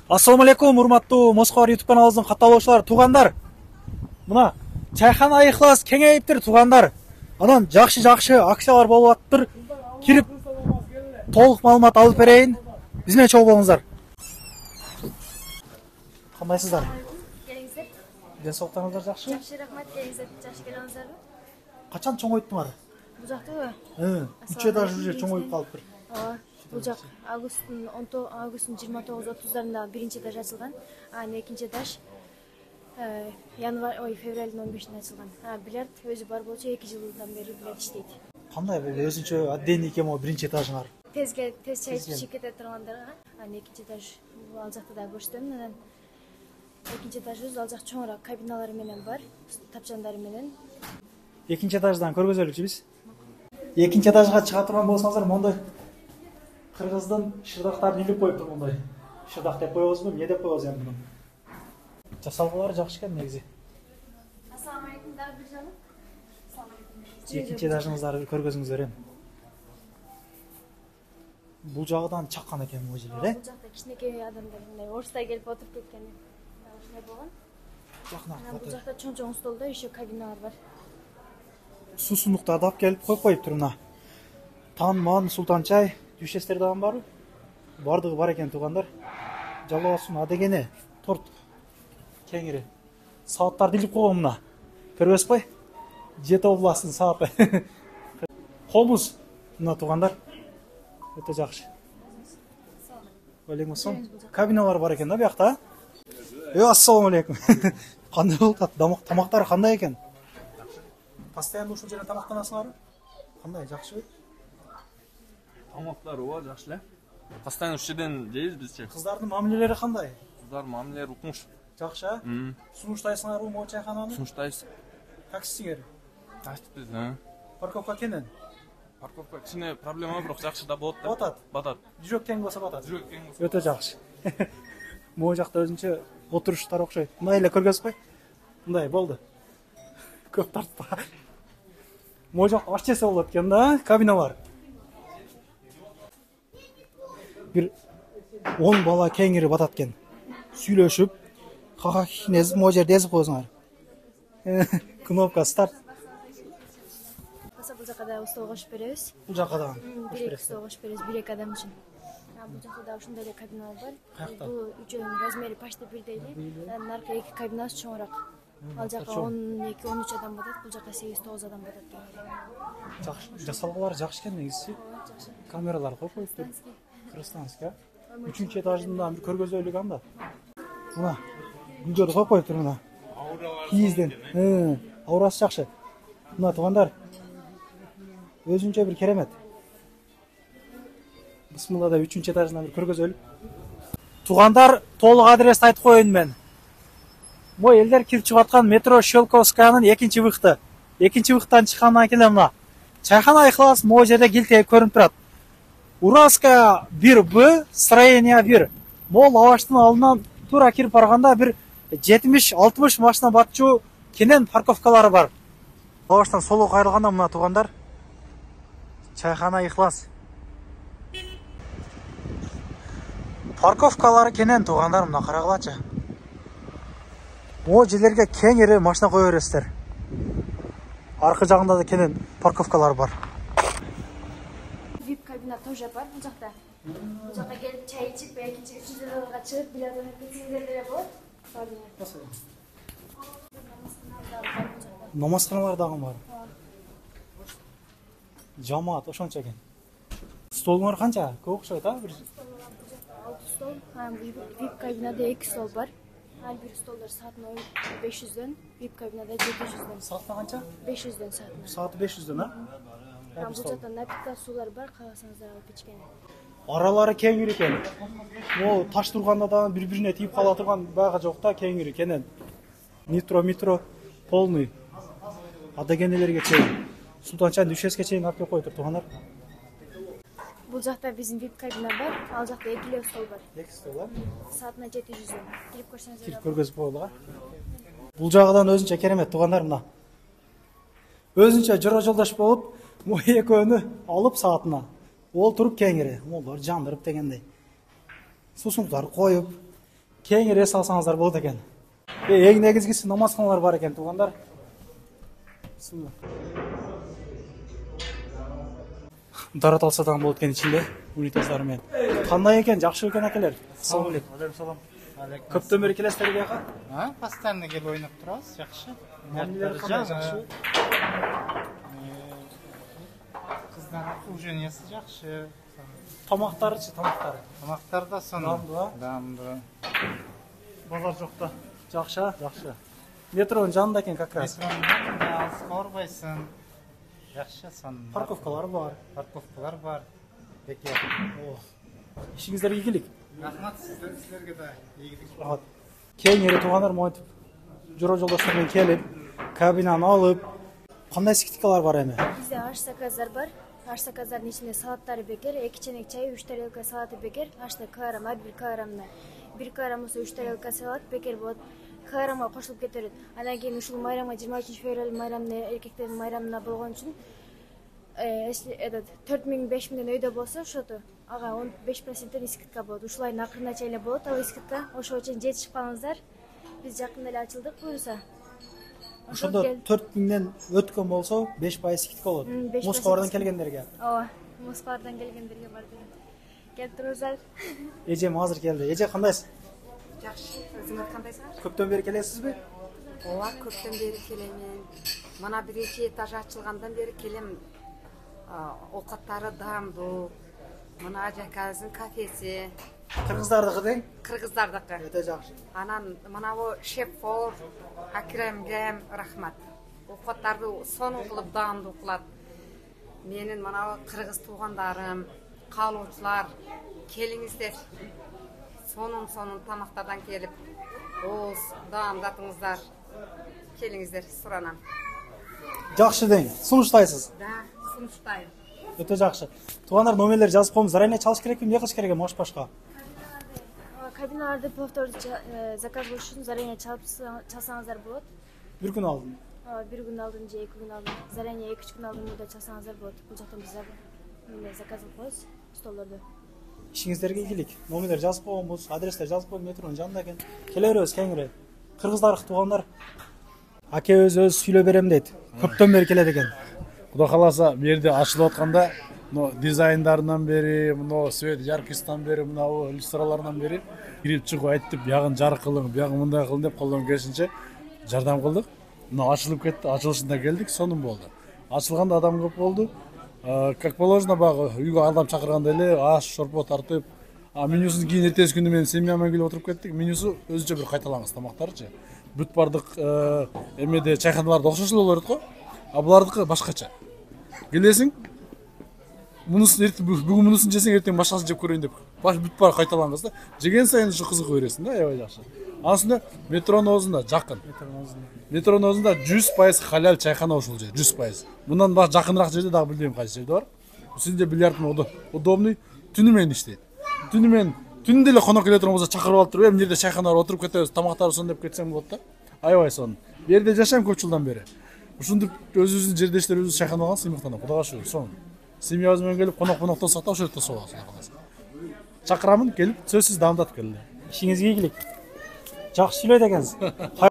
Ассаламу алейкум, урматтуу Москва YouTube каналыбыздын катталуучулары, туугандар. Мына чайхана Ихлас кеңейиптир, туугандар. Анан жакшы акциялар болуп атыптыр. Кирип толук маалымат алып берейин. Биз менен чогуу болуңуздар. Кандайсыздар? Келиңиздер. Денсаулыктарыңыздар жакшы? Жакшы, рахмат. Келиңиздер. Жакшы келиңиздерби? Качан чоңойттуңар? Бул жактабы? 3 этаж уже чоңоюп калыптыр. Ооба. Бул жак августтун 29-30-дарында биринчи этаж ачылган. Анан экинчи этаж февралдын 15-inde ачылган. Бильярд өзү бар болчу 2 жылдан бери бильярд иштейт. Кандай бул өзүнчө отдельный экен могу биринчи этажыңар? Тез чай ичип кете тургандарга. Анан экинчи этаж ал жакта да көрсөтөм. Анан экинчи этажыбыз ал жак чоңураак кабиналары менен бар, тапчандары менен. Экинчи этаждан көргөзөлүкчү биз. Экинчи этажга чыга турган болсоңуздар, мондай кыргыздын шырдактарын илип коюптур мондай. Шырдак деп коебузбу, эмне деп коебуз эми муну? Жасалгалары жакшы экен негизи. Ассаламу алейкум, дагы бир жолу. Экинчи этажыңыздарды көргөзүңүздөр эми. Бул жагдан чаккан экен бул жерлер, Бул жакта кичинекей адамдар мындай орустай келип отуруп кеткен. Ушундай болгон. Анан бул жакта чоң столдо еще кабиналар бар. Суусундуктарды алып келип коюп коюптур мына. Тан, султан чай, düşesler дагы барбы? Бардыгы бар экен, туугандар. Жалоосун адегене, торт кеңири. Сааттарды илип койгон мына. Көрбөсүзбү? Жете областын сааты. Комуз мына, туугандар. Өтө жакшы. Алейкум ассалам. Кабиналар бар экен да биякта? Ассаламу алейкум. Кандай болуп атат? Тамактар кандай экен? Постоянно ушул жерде тамактанасыңарбы? Кандай, жакшыбы? Тамактар ооба жакшы эле. Постоянно ушул жерден жейбиз бизчи. Кыздардын мамилелери кандай? Кыздар мамилелери укмуш. Жакшы, а? Сунуштайсыңарбы могу чайхананы? Сунуштайбыз. Таксисиңер? Таксибиз, Парковка кенен? Парковка кичине проблема, бирок жакшы да болот деп. Батат? Батат. Жүрөк тең болсо батат? Жүрөк тең болсо. Өтө жакшы. Могу жакта өзүнчө отуруштар окшойт. Мындай эле көргөзбөй? Мындай болду. Көп тартпа. Могу жакта аш жесе болот экен да, кабиналар. Бир 10 бала кеңири батат экен. Сүйлөшүп, хахахинез могу жерде эзип койсуңар. Кнопка старт. Бул жакка да стол кошуп беребиз. Бул жакка да. Бир-эки стол кошуп беребиз, 1-2 адам үчүн. Бул жакта да ушундай эле кабиналар бар. Каякта? Бул үчөөнүн размери почти бирдей эле. Анан арка 2 кабинасы чоңураак. Ал жакка 12-13 адам батат, бул жакка 8-9 адам батат. Жакшы, жасалгалары жакшы экен негизи. Жакшы. Камералар коюптур. Кыргызстанский. 3-чү этажында бир көргөзөлүк анда. Мына гүлдөрдү коюп коюптур мына. Кийизден. Аурасы жакшы. Мына туугандар. Өзүнчө бир керемет. Бисмилла деп 3-чү этажынан бир көргөзөлүк. Туугандар, толук адрести айтып коеюн мен. Мой элдер кирип чыгып аткан метро Щелковскаянын 2-выхты. 2-выхттан чыккандан кийин мына чайхана Ихлас могу жерде килтеги көрүнүп турат. Уральская 1Б, строение 1. Мол аваштын алдынан тура кирип барганда бир 70-60 машина батчу кенен парковкалары бар. Аваштан соло кайрылганда мына туугандар чайхана Ихлас. Парковкалары кенен туугандар, мына карагылачы. Могу жерлерге кеңири машина кое бересиздер. Аркы жагында да кенен парковкалар бар. VIP кабина тоже бар бул жакта. Бул жакка келип чай ичип, экинчи, үчүнчү залга чыгып, бильярд ойноп кетсеңиздер деле болот. Намазканалар дагы бар. Жамаат ошончо экен. Столуңар канча? Көп окшойт, а? 6 стол. VIP кабинада 2 стол бар. Ар бир столдор саатына 500дөн, VIP кабинада 700дөн. Саатына канча? 500дөн саатына. Сааты 500дөн, а? Бул жакта напиткар, суулар бар, кааласаңыздар алып ичкени. Аралары кеңири экен. Могу таш турганда да бири-бирине тийип кала турган бага жок да, кеңири кенен. Метро полный. Адегенелерге чейин. Султанчан düşеске чейин алып коюптур туугандар. Бул жакта биздин VIP кабина бар, ал жакта 2 стол бар. 2 стол, а? Саатына 700дөн. Кирип көрсөңүздөр. Кирип көргөзүп коелук, а? Бул жагынан өзүнчө керемет туугандар мына. Өзүнчө жора жолдош болуп, могу экөөнү алып саатына. Ол туруп кеңири, молдор жандырып дегендей. Суусундуктарды коюп, Кеңири эс алсаңыздар болот экен. Эң негизгиси намазканалар бар экен, туугандар. Бисмилла. Дарат алса дагы болот экен ичинде, унитаздар менен. Кандай экен, жакшы экен акелер. Ассалам алейкум. Алейкум. Көптөн бери келесиздер бияка? Постоянно келип ойноп турабыз, жакшы. Мамилер кандай жакшы? Кыздар окуужениясы жакшы. Тамактарычы, тамактары. Тамактар да Даамдуу. Даамдуу. Базар жок да. Жакшы, жакшы. Метронун жанында экен как раз. Алыска барбайсың. Жакшы сон. Парковкалар бар. Парковкалар бар. Бекер. Ишиңиздерге ийгилик. Рахмат силерге да ийгилик. Рахмат. Кеңири туугандар монтип журоо жолдоштор менен келип, кабинаны алып, кандай скидкалар бар эми? Бизде аш заказдар бар. Аш заказдардын ичинде салаттары бекер, 2 ченек чай, 3 тарелка салаты бекер. Ашта килограмм, 1 килограммна 1 килограмм болсо 3 тарелка салат бекер болот. Килограммга кошулуп кетет. Андан кийин ушул майрамга 23-февраль майрамына, эркектердин майрамына болгон үчүн этот 4000-5000ден өйдө болсо ошоту ага 15% скидка болот. Ушул айдын акырына чейин болот ал скидка. Ошого чейин жетишип калыңыздар. Биз жакында эле ачылдык буюрса. Ошондо 4000ден өткөн болсо 5% скидка болот. Москвадан келгендерге. Ооба, Москвадан келгендерге бар деген. Келип туруңуздар. Эжем азыр келди. Эже кандайсыз? Жакшы, өзүңөр кандайсыңар? Көптөн бери келесизби? Ооба, көптөн бери келемин. Мына биринчи этаж ачылгандан бери келем. Овкаттары даамдуу. Мына жакабыздын кафеси. Кыргыздардыкы дең? Кыргыздардыкы. Өтө жакшы. Анан мына бу шеф-повар Акремге рахмат. Овкаттарды сонун кылып даамдуу кылат. Менин мына кыргыз туугандарым, каалоочулар, келиңиздер. Сонун тамактардан келип, ооз даамдатыңыздар. Келиңиздер, суранам. Жакшы дең. Сунуштайсыз. Да, сунуштайм. Өтө жакшы. Туугандар номерлер жазып коюңуз. Заранее чалыш керекпи, эмне кылыш керек маш-башка? Кабиналарды повторду заказ кылыш үчүн заранее чалсаңыздар болот. Бир күн алдын. Бир күн алдын же 2 күн алдын. Заранее 2-3 күн алдын мында чалсаңыздар болот. Бул жактан биз заказ кылып коебуз столдорду. Ишиңиздерге ийгилик. Номерлер жазып койгонбуз, адрестер жазып койгон, метронун жанында экен. Келе беребиз кеңири. Кыргыздар туугандар. Аке өзү сүйлөп берем дейт. Көптөн бери келет экен. Куда каласа, бу жерде ачылып атканда, дизайндарынан бери, мына свет яркостьтан бери, мына иллюстраларынан бери кирип чыгып айтып, бягын жарык кылың, бягын мындай кылың деп колдон келишинче жардам кылдык. Мына ачылып кетти, ачылышында келдик, сонун болду. Ачылганда адам көп болду. Как положено багы үйгө адам чакырганда эле аш, шорпо тартып, менюсун кийин эртеси күнү менен семья менен келип отуруп кеттик. Менюсу өзүнчө бир кайталангыс тамактарчы. Бүт бардык эмеде чайханаларда окшош эле болот го. А булардыкы башкача. Келесиң, мунусын эртип бүгүн мунусын жесең эртең башкасын жеп көрөйүн деп. Баш бүт бар кайталангыс да. Жеген сайын ушу кызыгып бересиң да, аябай жакшы. Анысында метронун өзүндө жакын. Метронун өзүндө 100% халал чайхана ушул жер, 100%. Мындан баш жакыныраак жерде дагы билбейм кайсы жерде бар. Сизде бильярд удобный, түнү менен иштейт. Түнү менен түндө эле конок келе турган болсо чакырып алып туруп, эмне жерде чайханалар отуруп кетебиз, тамактар сон деп кетсең болот да. Аябай сонун. Бу жерде жашайм көп жылдан бери. Ушундук өзүбүздүн жердештер өзүбүз чайхана алган сыймыктан, Кудайга шүгүр, сонун. Семьябыз менен келип конок тосак да ошол жерде тосуп алабыз. Чакырамын, келип сөзсүз даамдатып келди. Ишиңизге ийгилик. Жакшы сүйлөйт экенсиз.